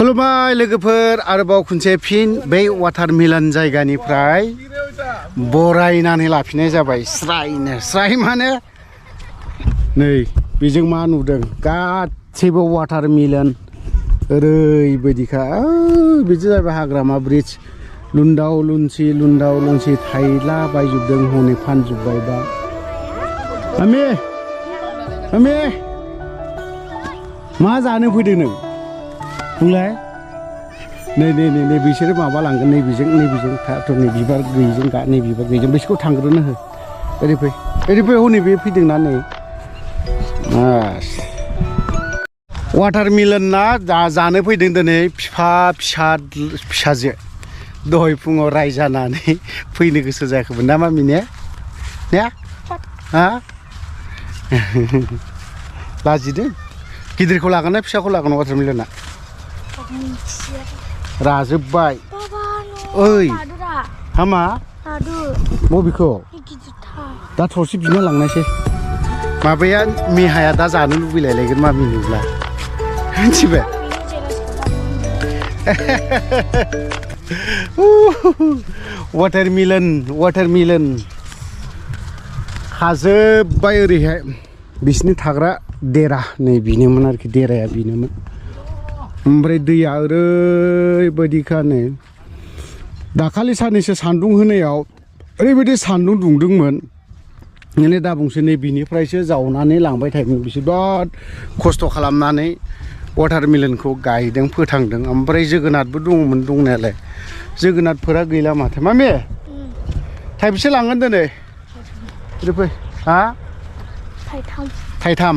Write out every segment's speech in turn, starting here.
खुलुमबाय लोगोफोर आरोबाव खनसे फिन बै वाटारमेलन जायगानिफ्राय बरायनानै लाफिननाय जाबाय स्राय माने नै बेजों मा नुदों गासैबो वाटारमेलन ओरैबायदिखा बिदि जाबाय हाग्रामा ब्रिज लुन्दाव लुनसि थायला बायजोबदों हनै फानजोब्बाय दा आमे मा जानो फैदों नों बुंलाय नै बिसोरो माबा लांगोन नैबेजों नै बिबार गैयिजों नै बिबार गैयिजों बिसोरखौ थांग्रोनो हो ओरै फै हनै बे फैदोंना नै वाटारमेलन ना जानो फैदों दिनै फिसाजो दहाय फुङाव रायजानानै फैनो गोसो जायाखैमोन ना मामि ने हा लाजिदों गिदिरखौ लागोन ना फिसाखौ लागोन वाटारमेलना राजोब्बाय ओइ हामा बबेखौ दा थरसे बिना लांनायसै माबाया मेहाया दा जानो लुबैलायलायगोन मामि नुब्ला मिथिबाय वाटारमेलन खाजोब्बाय ओरैहाय बिसिनि थाग्रा देरा नै बेनोमोन आरोखि देराया बेनोमोन ओमफ्राय दैया ओरैबायदिखानो दाखालि साननैसो सान्दुं होनायाव ओरैबायदि सान्दुं दुंदोंमोन माने दा बुंसै नै बिनिफ्रायसो जावनानै लांबाय थायोमोन बिसोर बिराद खस्थ' खालामनानै वाटारमेलनखौ गायदों फोथांदों ओमफ्राय जोगोनारबो दङमोन दंनायालाय जोगोनारफोरा गैला माथो मामि थाइबेसे लांगोन दिनै ओरै फै हा थाइथाम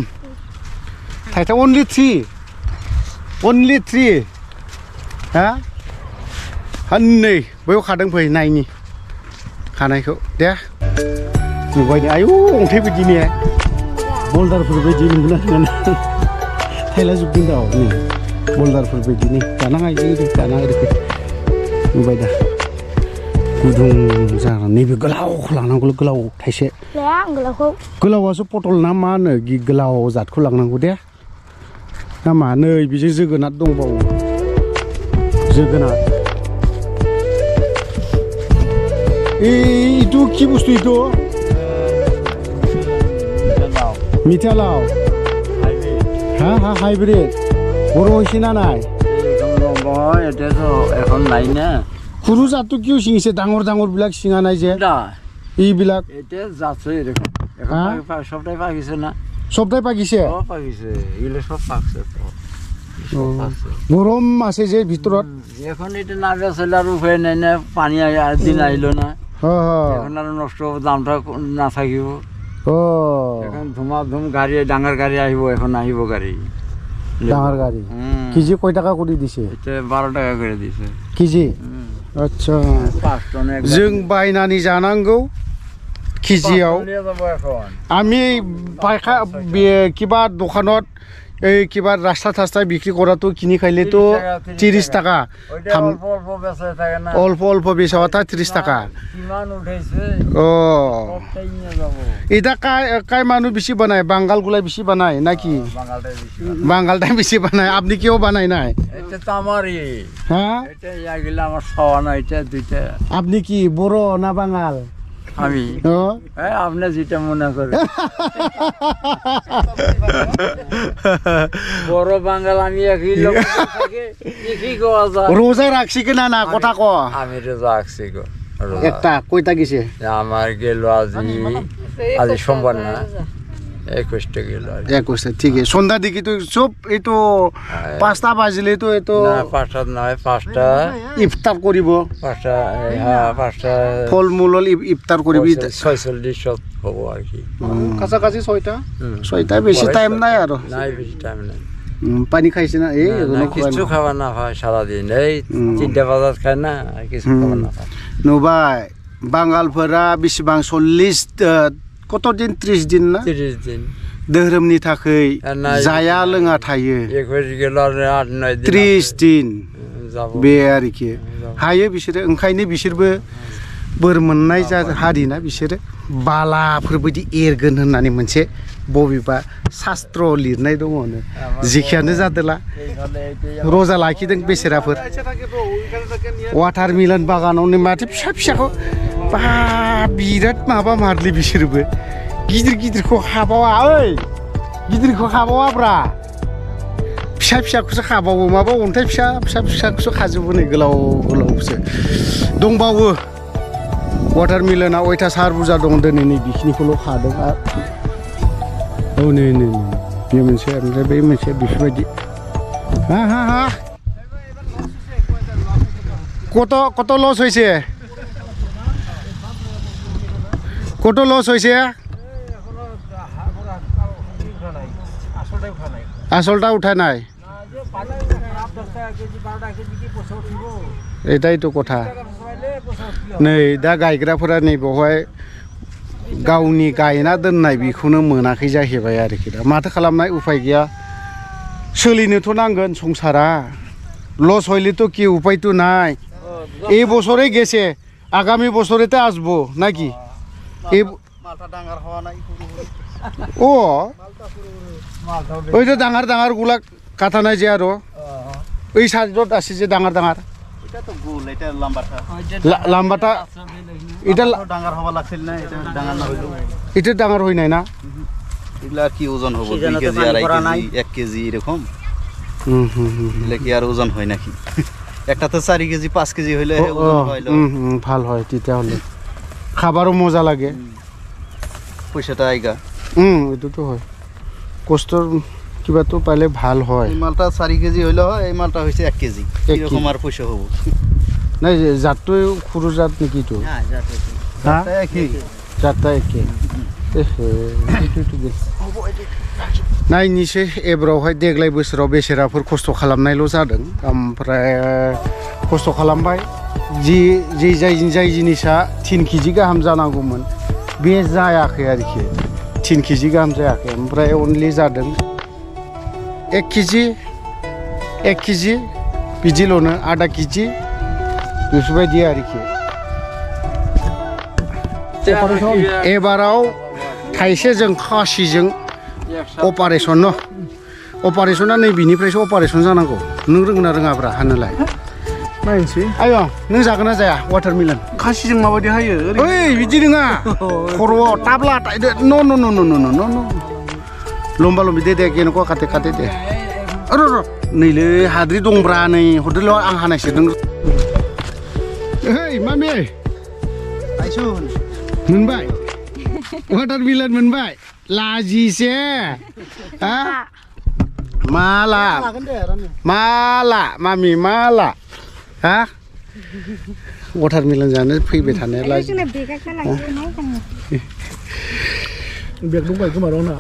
अनलि थ्रि हा नै बैयाव खादों फै नायनि खानायखौ दे नुबाय दे आयु अन्थाइ बायदि ने बल्दारफोर बायदि नुगोन थायला जोबदों दा नै बल्दारफोर बायदि नै दानाङा ओरै नुबाय दा गुदुं जानानै नैबे गोलावखौ लांनांगौ गोलाव थाइसे गोलावासो पटल ना मा होनो गोलाव जादखौ लांनांगौ दे ना मा नै बेजों जोगोनार दंबावो जोगोनार इटु कि बुस्थु इटु মিঠা লাও হাইব্রিড বড় হয়েছে না নাই এখন নাই না সৰু জাতটো কিয় ছিঙিছে ডাঙৰ বিলাক ছিঙা নাই যে এইবিলাক এতিয়া যাচ্ছে এরকম সবটাই পাকিছে না সবটাই পাকিছে এগুলো সব পাকছে গরম আছে যে ভিতৰত এখন এটা না বেচলে আর উপায় নাই না পানি দিন আইলো না এখন আর নষ্ট দামটা না থাকিব এখন ধুম গাড়ী ডাঙৰ গাড়ী আহিব এখন আহিব গাড়ী ডাঙৰ গাড়ী কেজি কয় টাকা কৰি দিছে এতিয়া 12 টাকা করে দিছে কেজি আচ্ছা 5 টন जों बायनानै जानांगौ केजियाव আমি পাইকা কিবা দোকানত এই কিবা রাস্তা টাস্তা বিক্রি করাতো কিনি খাইলেতো 30 টাকা অল্প বেচাও তা 30 টাকা এটা কাই মানুষ বেশি বানায় বাঙ্গাল গুলা বেশি বানায় নাকি বাঙ্গালটা বেশি বানায় আপনি কেউ বানায় নাই এটা তো আমারই হ্যাঁ এটা ইয়াগুলা আমার খাওয়া না এটা দুইটা আপনি কি বড় না বাঙ্গাল আমি আপনি যেটা মনে করেন বড় বাঙ্গাল আমি একই লোক রোজা রাখছি কিনা না কথা ক আমি রোজা রাখছি গো একটা কয়টা গেছে আমার গেল আজি সোমবার না 21টা গেল 21টা ঠিক আছে সন্ধ্যা দিকে তো সব এই তো 5টা বাজলে তো এতো না 5টা নয় 5টা ইফতার করিব 5টা হ্যাঁ 5টা ফলমূল ইফতার করিবি 46 সব হবো আর কি কাছাকাছি 6টা বেশি টাইম নাই আর নাই বেশি টাইম নাই পানি খাইছে না এই কিছু খাওয়া না হয় সারা দিন এই 3টা বাজার খায় না কিছু খাওয়া না নুবাই বাঙ্গালফोरा बेसेबां 40 কত দিন 30 দিন না 30 দিন धोरोमनि थाखाय जाया लोङा थायो 21 গেল আর 8-9 দিন 30 दिन बे आरोखि हायो बिसोरो ओंखायनो बिसोरबो बोर मोननाय हारि ना बिसोरो बालाफोरबायदि एरगोन होननानै मोनसे बबेबा शास्त्र लिरनाय दङनो जेखियानो जादोला रजा लाखिदों बेसेराफोर वाटारमेलन बागानावनो माथो फिसा फिसाखौ बा बिराद माबा मारलै बिसोरबो गिदिर गिदिरखौ हाबावा ओइ गिदिरखौ हाबावाब्रा फिसा फिसाखौसो खाबावो माबा अन्थाइ फिसा फिसा फिसाखौसो खाजोबो नै गोलाव गोलावसो दंबावो वाटारमेलना अयथासार बुरजा दं दिनै नै बेखिनिखौल' खादों औ नै नै बे मोनसे ओमफ्राय बै मोनसे बेफोरबायदि হা হা হা কত কত লস হয়েছে কত লস হয়েছে আসলটা উঠা নাই এটাই তো কথা नै दा गायग्राफोरा नै बेवहाय गावनि गायना दोननाय बेखौनो मोनाखै जाहैबाय आरोखि दा माथो खालामनाय उपाय गैया सोलिनोथ' नांगोन संसारा লস হইলে তো কি উপায় তো নাই এই বছরে গেছে আগামী বছরেতে আসবো নাকি এই মালটা ডাঙার হওয়া নাই ও ওই যে ডাঙার ডাঙার গুলা কাটা নাই যে আরো ওই সাইডত আছে যে ডাঙার ডাঙার এটা তো গোল এটা লম্বাটা লম্বাটা এটা ডাঙার হওয়া লাগছিল না এটা ডাঙার না হইলো এটা ডাঙার হই নাই না এগুলা কি ওজন হবে 2 কেজি 2.5 কেজি 1 কেজি এরকম এগুলা কি আর ওজন হয় নাকি একটা তো 4 কেজি 5 কেজি হইলে ওজন হইলো ভাল হয় তিতা হলে খাবারও মজা লাগে পয়সাটা আইগা এটা তো হয় কষ্টর কিবা তো পাইলে ভাল হয় এই মালটা 4 কেজি হইলো এই মালটা হইছে 1 কেজি এরকম আর পয়সা হবে নাই জাতটো খুরু জাত নাকি তো হ্যাঁ জাত একই জাতটা একই नायनिसै एबारावहाय देग्लाय बोसोराव बेसेराफोर खस्थ' खालामनायल' जादों ओमफ्राय खस्थ' खालामबाय जाय जिनिसा 3 केजि गाहाम जानांगौमोन बे जायाखै आरोखि 3 केजि गाहाम जायाखै ओमफ्राय अनलि जादों 1 केजि बिदिल'नो आधा केजि बेफोरबायदि आरोखि एबाराव थाइसेजों खासिजों अपारेशन न अपारेशना नै बिनिफ्रायसो अपारेशन जानांगौ नों रोंना रोङाब्रा हानोलाय नायनोसै आयो नों जागोन ना जाया वाटारमेलन खासिजों माबायदि हायो ओइ बिदि नङा खर'आव टाब्ला न न न न न न न लम्बा लम्बि दे गेनोखौ खाथे खाथे दे र नैलै हाद्रि दंब्रा नै हरदोल' आं हानायसो नों ओइ मामि आइसुन मोनबाय वाटारमेलन मोनबाय लाजिसे हा माला माला मामि माला हा वाटारमेलन जानो फैबाय थानाया लाजि बेग दंबाय खोमा रावना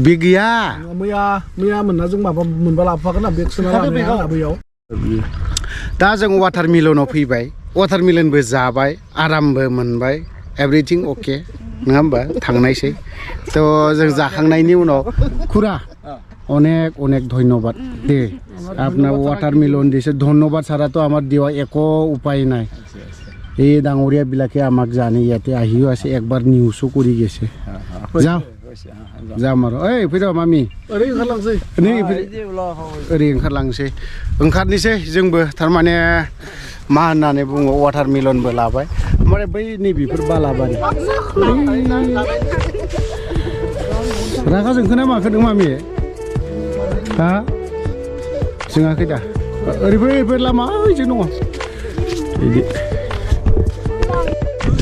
बेग गैया मैया मोनना जों माबा मोनबा लाबोफागोन ना बेग सोना लानाया बैयाव दा जों वाटारमेलनाव फैबाय वाटारमेलनबो जाबाय आरामबो मोनबाय एभरिथिं अके नङा होमबा थांनायसै तो जों जाखांनायनि उनाव खुरा অনেক অনেক ধন্যবাদ দে আপনার ওয়াটারমেলন দিছে ধন্যবাদ ছাড়া তো আমার দেওয়া একো উপায় নাই এই ডাঙৰীয়া বিলাকে আমাক জানে ইয়াতে আহিও আছে একবাৰ নিউজও কৰি গেছে যাও যাম আৰু এই ফैद' मामि ओरै ओंखारलांसै ओरै ओंखारलांसै ओंखारनोसै जोंबो थारमाने मा होननानै बुङो वाटारमेलनबो लाबाय ओमफ्राय बै नैबेफोर बालाबारि रागा जोंखोना माखो नों मामि हा जोङाखै दा ओरैबो लामा ओइजों दङ बिदि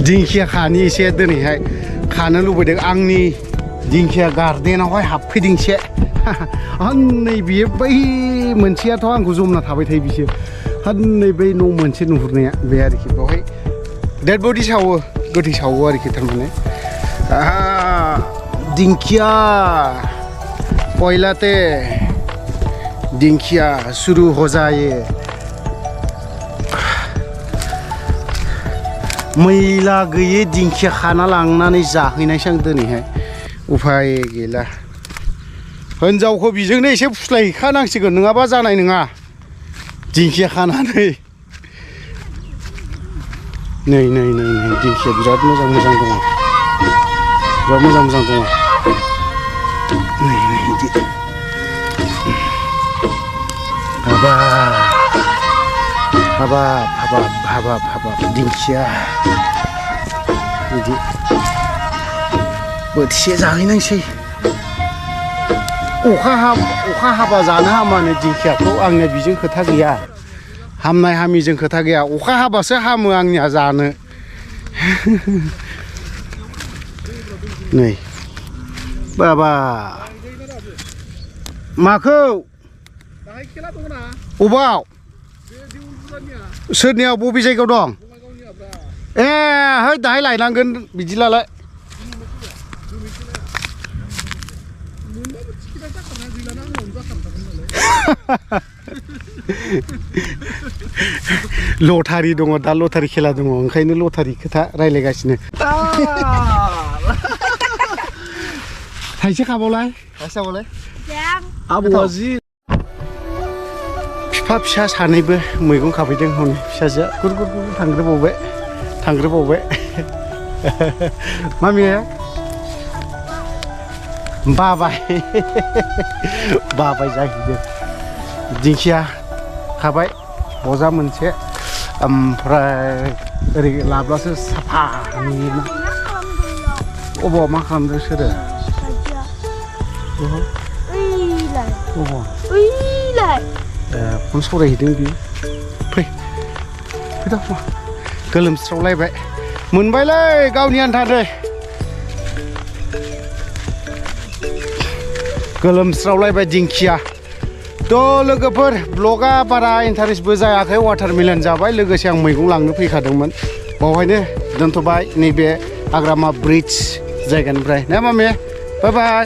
दिंखिया खानि एसे दिनैहाय खानो लुबैदों आंनि दिंखिया गार्डेनावहाय हाबफैदोंसे नै बियो बै मोनसेयाथ' आंखौ जमना थाबाय थायो बिसो नै बै न' मोनसे नुहुरनाया बे आरोखि बेवहाय डेड बडि सावो गोथै सावो आरोखि थारमाने दिंखिया पहलाते दिंखिया शुरू हो जाए मैला गैयै दिंखिया खाना लांनानै जाहैनायसै आं दिनैहाय उफाय गैला हिनजावखौ बिजोंनो एसे फुस्लायहैखानांसिगोन नङाबा जानाय नङा दिंखिया खानानै नै दिंखिया बिराद मोजां दङ बिराद मोजां दङ नै इदि हाबाब दिंखिया बिदि बोथिसे जाहैनांसै अखा हाबा जानो हामानो दिंखियाखौ आंनिया बिजों खोथा गैया हामनाय हामिजों खोथा गैया अखा हाबासो हामो आंनिया जानो नै बाबा माखौ अबाव सोरनियाव बबे जायगायाव दं ए है दाहाय लायनांगोन बिदिलालाय लटारि दङ दा लटारि खेला दङ ओंखायनो लटारि खोथा रायलायगासिनो थाइसे खाबावलाय आबौआ जि बिफा फिसा सानैबो मैगं खाफैदों हनै फिसाजोआ गुर थांग्रोबावबाय मामि बाबाय जाहैदों दिंखिया खाबाय बजा मोनसे ओमफ्राय ओरै लाब्लासो साफा नुयोना अबाव मा खालामदों सोरो फन सावरायहैदों बियो फैदा गोलोमस्रावलायबाय मोनबायलै गावनि आन्था दे गोलोमस्रावलायबाय दिंखिया थ' लोगोफोर ब्लगा बारा इन्टारेस्टबो जायाखै वाटारमेलन जाबाय लोगोसे आं मैगं लांनो फैखादोंमोन बावहायनो दोनथ'बाय नैबे हाग्रामा ब्रिज जायगानिफ्राय ना मामे बाय बाय